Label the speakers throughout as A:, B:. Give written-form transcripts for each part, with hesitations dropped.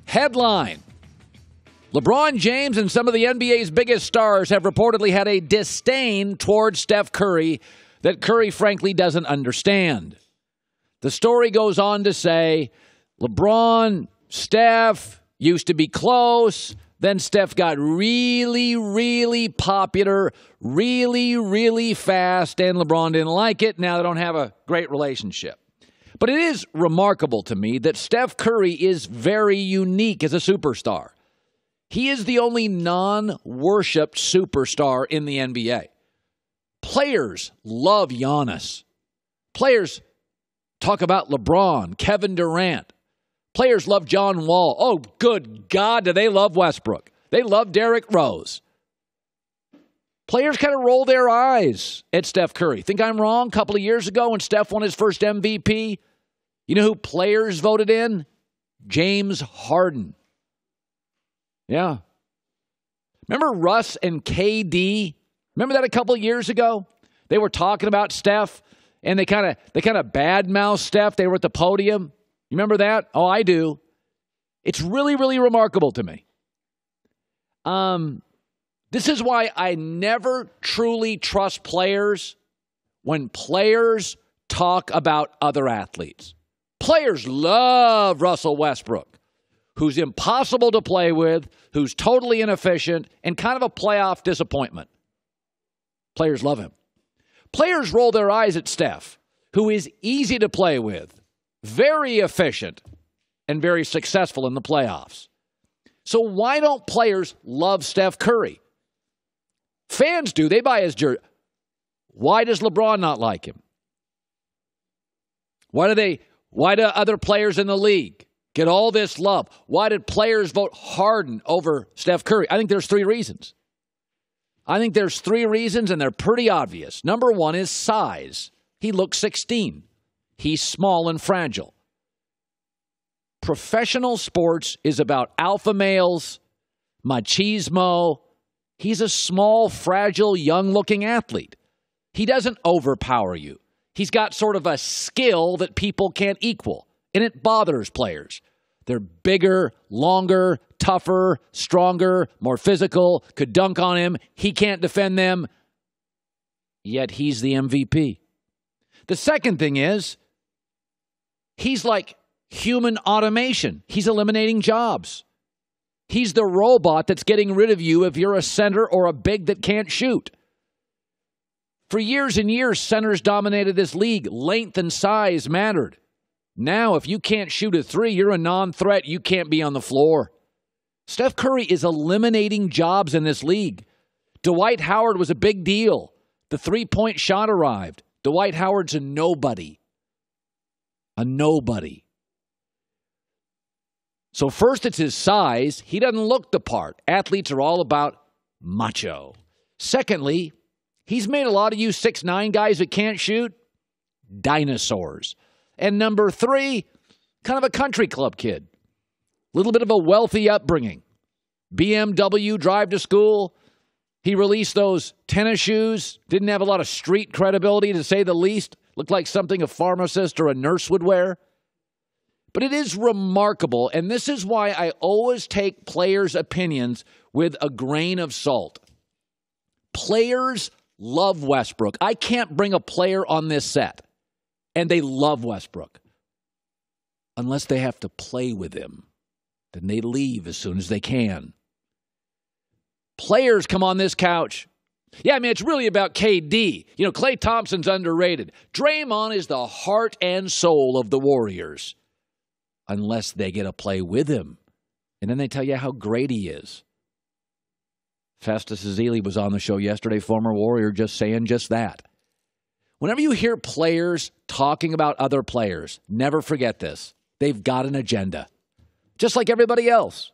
A: Headline: LeBron James and some of the NBA's biggest stars have reportedly had a disdain towards Steph Curry that Curry frankly doesn't understand. The story goes on to say LeBron, Steph used to be close. Then Steph got really, really popular, really, really fast, and LeBron didn't like it. Now they don't have a great relationship. But it is remarkable to me that Steph Curry is very unique as a superstar. He is the only non-worshipped superstar in the NBA. Players love Giannis. Players talk about LeBron, Kevin Durant. Players love John Wall. Oh, good God, do they love Westbrook. They love Derrick Rose. Players kind of roll their eyes at Steph Curry. Think I'm wrong? A couple of years ago when Steph won his first MVP, you know who players voted in? James Harden. Yeah. Remember Russ and KD? Remember that a couple of years ago? They were talking about Steph, and they kind of badmouthed Steph. They were at the podium. You remember that? Oh, I do. It's really, really remarkable to me. This is why I never truly trust players when players talk about other athletes. Players love Russell Westbrook, who's impossible to play with, who's totally inefficient, and kind of a playoff disappointment. Players love him. Players roll their eyes at Steph, who is easy to play with, very efficient, and very successful in the playoffs. So why don't players love Steph Curry? Fans do. They buy his jersey. Why does LeBron not like him? Why do other players in the league get all this love? Why did players vote Harden over Steph Curry? I think there's three reasons. And they're pretty obvious. Number one is size. He looks 16. He's small and fragile. Professional sports is about alpha males, machismo. He's a small, fragile, young-looking athlete. He doesn't overpower you. He's got sort of a skill that people can't equal, and it bothers players. They're bigger, longer, tougher, stronger, more physical, could dunk on him. He can't defend them, yet he's the MVP. The second thing is, he's like human automation. He's eliminating jobs. He's the robot that's getting rid of you if you're a center or a big that can't shoot. For years and years, centers dominated this league. Length and size mattered. Now, if you can't shoot a three, you're a non-threat. You can't be on the floor. Steph Curry is eliminating jobs in this league. Dwight Howard was a big deal. The three-point shot arrived. Dwight Howard's a nobody. A nobody. So first, it's his size. He doesn't look the part. Athletes are all about macho. Secondly, he's made a lot of you 6'9" guys that can't shoot dinosaurs. And number three, kind of a country club kid. A little bit of a wealthy upbringing. BMW, drive to school. He released those tennis shoes. Didn't have a lot of street credibility, to say the least. Looked like something a pharmacist or a nurse would wear. But it is remarkable, and this is why I always take players' opinions with a grain of salt. Players love Westbrook. I can't bring a player on this set, and they love Westbrook. Unless they have to play with him. Then they leave as soon as they can. Players come on this couch. Yeah, I mean, it's really about KD. You know, Klay Thompson's underrated. Draymond is the heart and soul of the Warriors. Unless they get to play with him. And then they tell you how great he is. Festus Ezeli was on the show yesterday, former Warrior, just saying just that. Whenever you hear players talking about other players, never forget this. They've got an agenda. Just like everybody else.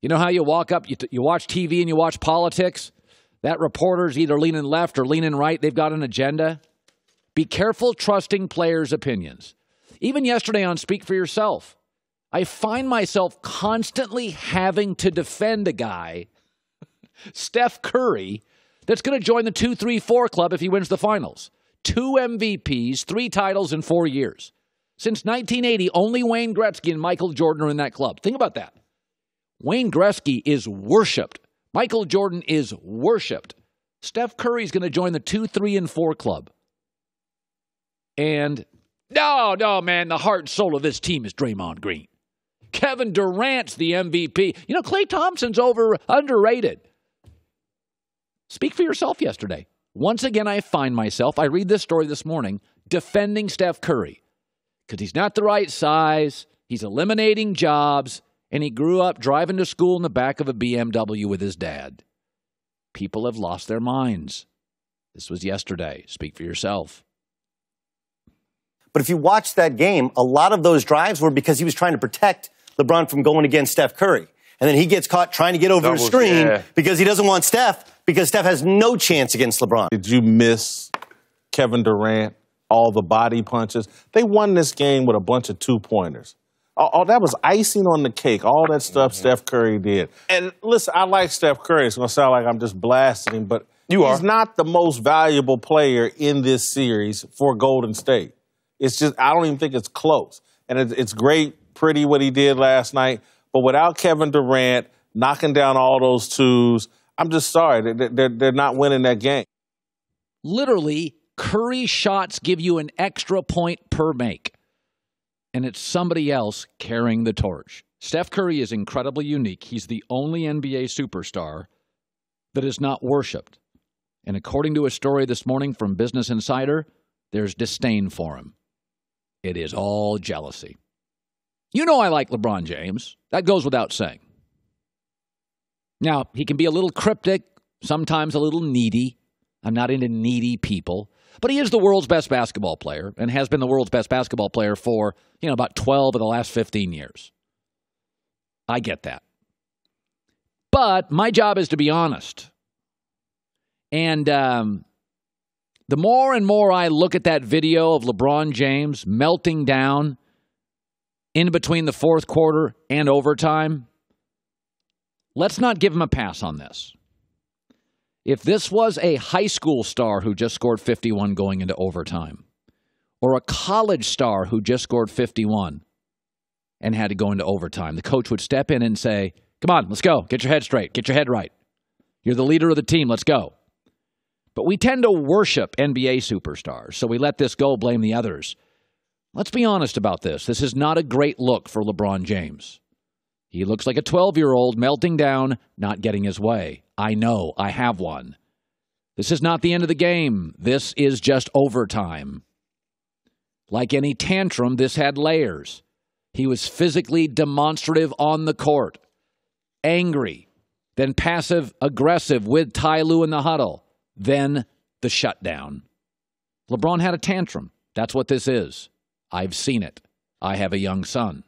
A: You know how you walk up, you watch TV and you watch politics? That reporter's either leaning left or leaning right. They've got an agenda. Be careful trusting players' opinions. Even yesterday on Speak for Yourself, I find myself constantly having to defend a guy, Steph Curry, that's going to join the 2-3-4 club if he wins the finals. 2 MVPs, 3 titles in 4 years. Since 1980, only Wayne Gretzky and Michael Jordan are in that club. Think about that. Wayne Gretzky is worshipped. Michael Jordan is worshipped. Steph Curry's going to join the 2, 3, and 4 club. And no, man, the heart and soul of this team is Draymond Green. Kevin Durant's the MVP. You know, Klay Thompson's underrated. Speak for yourself yesterday. Once again, I find myself, I read this story this morning, defending Steph Curry because he's not the right size, he's eliminating jobs, and he grew up driving to school in the back of a BMW with his dad. People have lost their minds. This was yesterday. Speak for yourself.
B: But if you watch that game, a lot of those drives were because he was trying to protect LeBron from going against Steph Curry. And then he gets caught trying to get over his screen because he doesn't want Steph, because Steph has no chance against LeBron.
C: Did you miss Kevin Durant, all the body punches? They won this game with a bunch of two-pointers. Oh, that was icing on the cake, all that stuff Steph Curry did. And listen, I like Steph Curry. It's going to sound like I'm just blasting him, but he's not the most valuable player in this series for Golden State. It's just, I don't even think it's close. And it's great, pretty what he did last night. But without Kevin Durant knocking down all those twos, I'm just sorry. They're not winning that game.
A: Literally, Curry shots give you an extra point per make. And it's somebody else carrying the torch. Steph Curry is incredibly unique. He's the only NBA superstar that is not worshipped. And according to a story this morning from Business Insider, there's disdain for him. It is all jealousy. You know I like LeBron James. That goes without saying. Now, he can be a little cryptic, sometimes a little needy. I'm not into needy people. But he is the world's best basketball player and has been the world's best basketball player for, about 12 of the last 15 years. I get that. But my job is to be honest. And the more and more I look at that video of LeBron James melting down in between the fourth quarter and overtime, let's not give him a pass on this. If this was a high school star who just scored 51 going into overtime, or a college star who just scored 51 and had to go into overtime, the coach would step in and say, come on, let's go. Get your head straight. Get your head right. You're the leader of the team. Let's go. But we tend to worship NBA superstars, so we let this go, blame the others. Let's be honest about this. This is not a great look for LeBron James. He looks like a 12-year-old melting down, not getting his way. I know. I have one. This is not the end of the game. This is just overtime. Like any tantrum, this had layers. He was physically demonstrative on the court, angry, then passive-aggressive with Ty Lue in the huddle, then the shutdown. LeBron had a tantrum. That's what this is. I've seen it. I have a young son.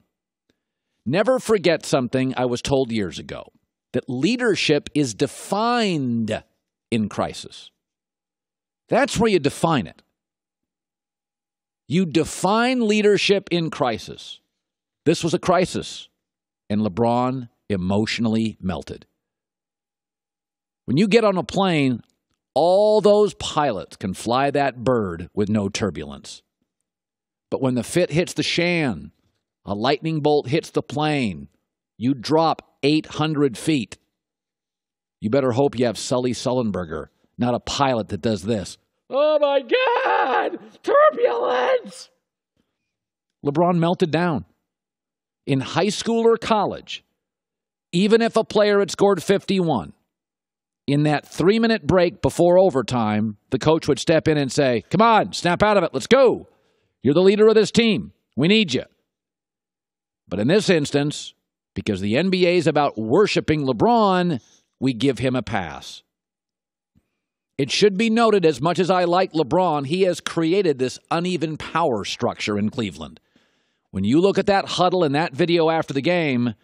A: Never forget something I was told years ago, that leadership is defined in crisis. That's where you define it. You define leadership in crisis. This was a crisis, and LeBron emotionally melted. When you get on a plane, all those pilots can fly that bird with no turbulence. But when the fit hits the shan, a lightning bolt hits the plane, you drop 800 feet. You better hope you have Sully Sullenberger, not a pilot that does this. Oh my God! Turbulence! LeBron melted down. In high school or college, even if a player had scored 51, in that 3-minute break before overtime, the coach would step in and say, come on, snap out of it, let's go. You're the leader of this team. We need you. But in this instance, because the NBA is about worshiping LeBron, we give him a pass. It should be noted, as much as I like LeBron, he has created this uneven power structure in Cleveland. When you look at that huddle and that video after the game,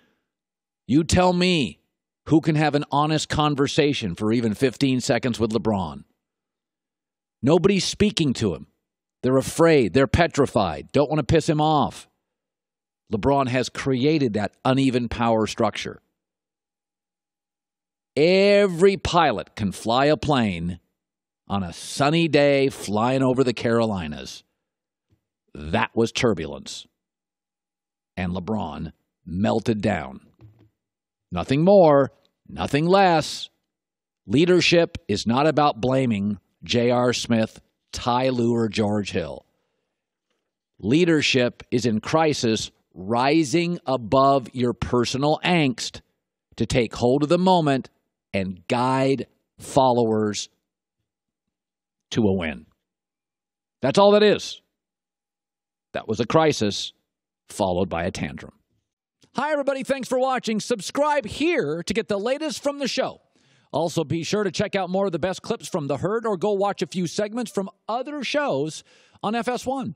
A: you tell me who can have an honest conversation for even 15 seconds with LeBron. Nobody's speaking to him. They're afraid. They're petrified. Don't want to piss him off. LeBron has created that uneven power structure. Every pilot can fly a plane on a sunny day flying over the Carolinas. That was turbulence. And LeBron melted down. Nothing more, nothing less. Leadership is not about blaming J.R. Smith, Ty Lue, or George Hill. Leadership is in crisis, rising above your personal angst to take hold of the moment and guide followers to a win. That's all that is. That was a crisis followed by a tantrum. Hi, everybody. Thanks for watching. Subscribe here to get the latest from the show. Also, be sure to check out more of the best clips from The Herd or go watch a few segments from other shows on FS1.